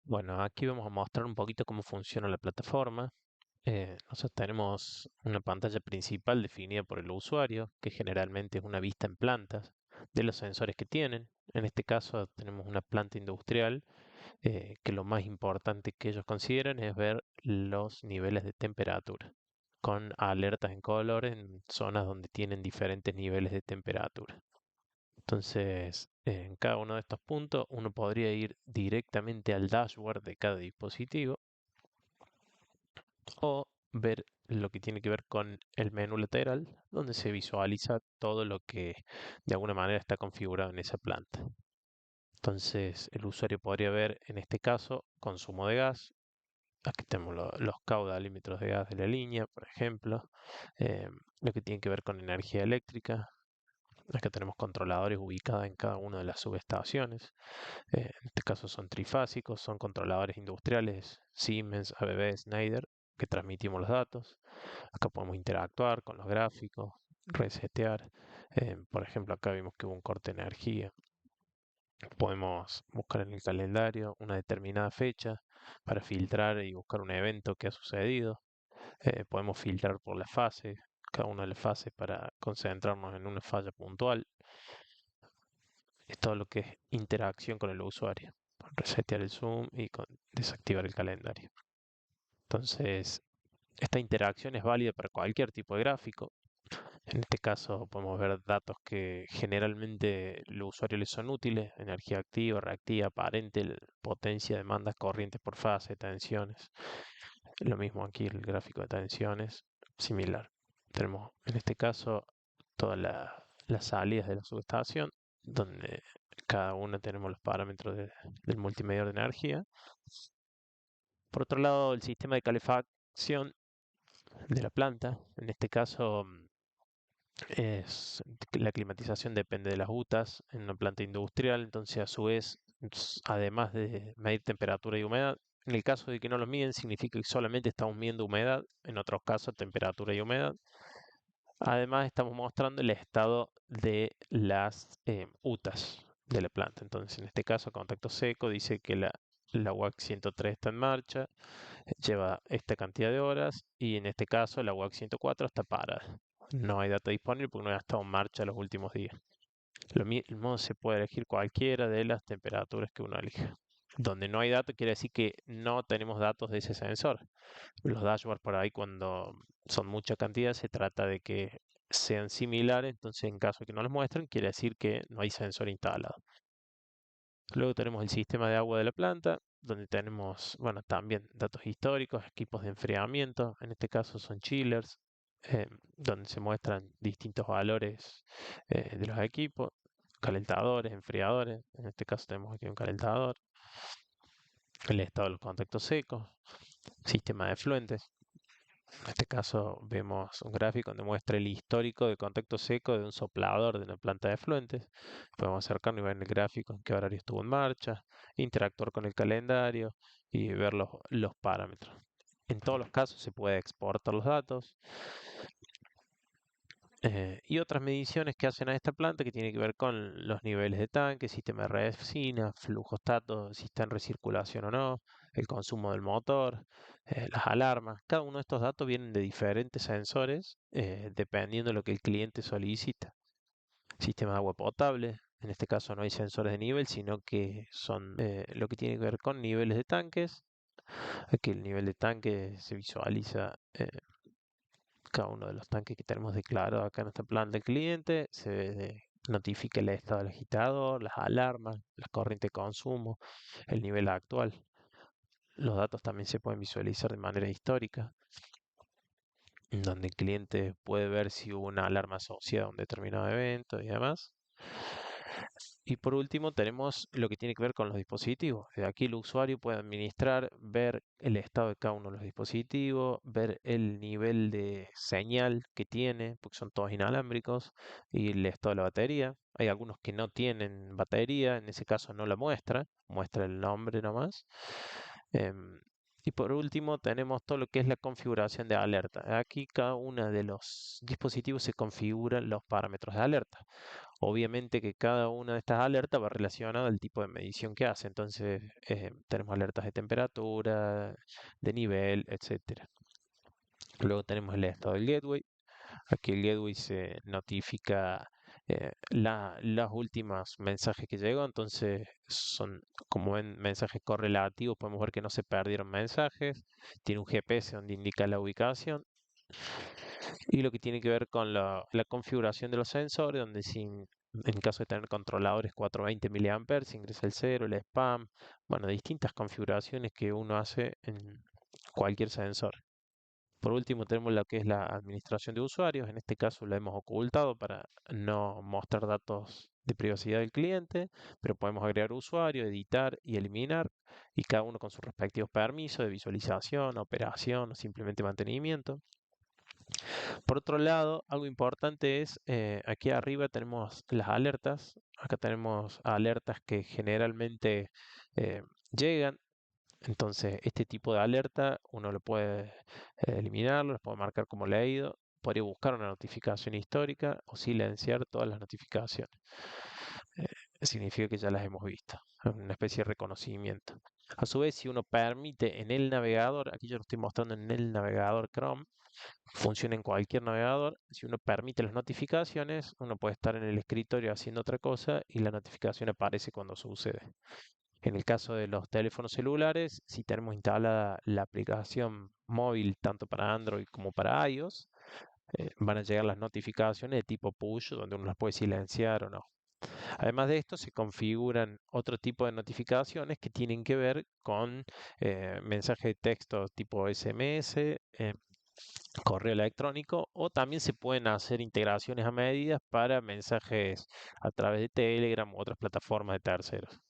Bueno, aquí vamos a mostrar un poquito cómo funciona la plataforma. Nosotros tenemos una pantalla principal definida por el usuario, que generalmente es una vista en plantas de los sensores que tienen. En este caso tenemos una planta industrial, que lo más importante que ellos consideran es ver los niveles de temperatura, con alertas en color en zonas donde tienen diferentes niveles de temperatura. Entonces, en cada uno de estos puntos uno podría ir directamente al dashboard de cada dispositivo o ver lo que tiene que ver con el menú lateral, donde se visualiza todo lo que de alguna manera está configurado en esa planta. Entonces, el usuario podría ver en este caso consumo de gas. Aquí tenemos los caudalímetros de gas de la línea, por ejemplo, eh, lo que tiene que ver con energía eléctrica. Acá tenemos controladores ubicados en cada una de las subestaciones. En este caso son trifásicos, son controladores industriales Siemens, ABB, Schneider, que transmitimos los datos. Acá podemos interactuar con los gráficos, resetear. Por ejemplo, acá vimos que hubo un corte de energía. Podemos buscar en el calendario una determinada fecha para filtrar y buscar un evento que ha sucedido. Podemos filtrar por la fase, cada una de las fases para concentrarnos en una falla puntual. Es todo lo que es interacción con el usuario, con resetear el zoom y con desactivar el calendario. Entonces, esta interacción es válida para cualquier tipo de gráfico. En este caso podemos ver datos que generalmente los usuarios les son útiles: energía activa, reactiva, aparente, potencia, demandas, corrientes por fase, tensiones. Lo mismo aquí el gráfico de tensiones, similar. Tenemos en este caso todas las salidas de la subestación, donde cada una tenemos los parámetros del multimedidor de energía. Por otro lado, el sistema de calefacción de la planta, en este caso la climatización depende de las UTAs en una planta industrial, entonces a su vez, además de medir temperatura y humedad, en el caso de que no lo miden, significa que solamente estamos midiendo humedad, en otros casos temperatura y humedad. Además, estamos mostrando el estado de las UTAs de la planta. Entonces, en este caso, contacto seco dice que la WAC 103 está en marcha, lleva esta cantidad de horas, y en este caso la WAC 104 está parada. No hay data disponible porque no ha estado en marcha los últimos días. Lo mismo se puede elegir cualquiera de las temperaturas que uno elija. Donde no hay datos quiere decir que no tenemos datos de ese sensor. Los dashboards por ahí, cuando son mucha cantidad, se trata de que sean similares, entonces en caso de que no los muestren, quiere decir que no hay sensor instalado. Luego tenemos el sistema de agua de la planta, donde tenemos, bueno, también datos históricos, equipos de enfriamiento, en este caso son chillers, donde se muestran distintos valores de los equipos, calentadores, enfriadores, en este caso tenemos aquí un calentador, el estado de los contactos secos, sistema de efluentes. En este caso vemos un gráfico donde muestra el histórico de contacto seco de un soplador de una planta de efluentes. Podemos acercarnos y ver en el gráfico en qué horario estuvo en marcha, interactuar con el calendario y ver los parámetros. En todos los casos se puede exportar los datos. Y otras mediciones que hacen a esta planta que tiene que ver con los niveles de tanque, sistema de resina, flujostatos, si está en recirculación o no, el consumo del motor, las alarmas. Cada uno de estos datos vienen de diferentes sensores, dependiendo de lo que el cliente solicita. Sistema de agua potable, en este caso no hay sensores de nivel, sino que son lo que tiene que ver con niveles de tanques. Aquí el nivel de tanque se visualiza, cada uno de los tanques que tenemos declarado acá en esta planta del cliente, se notifica el estado del agitador, las alarmas, la corriente de consumo, el nivel actual. Los datos también se pueden visualizar de manera histórica, en donde el cliente puede ver si hubo una alarma asociada a un determinado evento y demás. Y por último tenemos lo que tiene que ver con los dispositivos. Aquí el usuario puede administrar, ver el estado de cada uno de los dispositivos, ver el nivel de señal que tiene, porque son todos inalámbricos, y el estado de la batería. Hay algunos que no tienen batería, en ese caso no la muestra, muestra el nombre nomás. Em, Y por último tenemos todo lo que es la configuración de alerta. Aquí cada uno de los dispositivos se configuran los parámetros de alerta. Obviamente que cada una de estas alertas va relacionada al tipo de medición que hace. Entonces tenemos alertas de temperatura, de nivel, etcétera. Luego tenemos el estado del gateway. Aquí el gateway se notifica las últimas mensajes que llegó, entonces son como ven mensajes correlativos, podemos ver que no se perdieron mensajes, tiene un GPS donde indica la ubicación y lo que tiene que ver con la configuración de los sensores, donde en caso de tener controladores 420 mA, se ingresa el cero, el spam, bueno, distintas configuraciones que uno hace en cualquier sensor. Por último, tenemos lo que es la administración de usuarios. En este caso lo hemos ocultado para no mostrar datos de privacidad del cliente, pero podemos agregar usuario, editar y eliminar, y cada uno con sus respectivos permisos de visualización, operación o simplemente mantenimiento. Por otro lado, algo importante es, aquí arriba tenemos las alertas. Acá tenemos alertas que generalmente eh, llegan. Entonces, este tipo de alerta uno lo puede eliminarlo, lo puede marcar como leído, podría buscar una notificación histórica o silenciar todas las notificaciones. Significa que ya las hemos visto, es una especie de reconocimiento. A su vez, si uno permite en el navegador, aquí yo lo estoy mostrando en el navegador Chrome, funciona en cualquier navegador, si uno permite las notificaciones, uno puede estar en el escritorio haciendo otra cosa y la notificación aparece cuando sucede. En el caso de los teléfonos celulares, si tenemos instalada la aplicación móvil tanto para Android como para iOS, van a llegar las notificaciones de tipo push, donde uno las puede silenciar o no. Además de esto, se configuran otro tipo de notificaciones que tienen que ver con mensajes de texto tipo SMS, correo electrónico, o también se pueden hacer integraciones a medida para mensajes a través de Telegram u otras plataformas de terceros.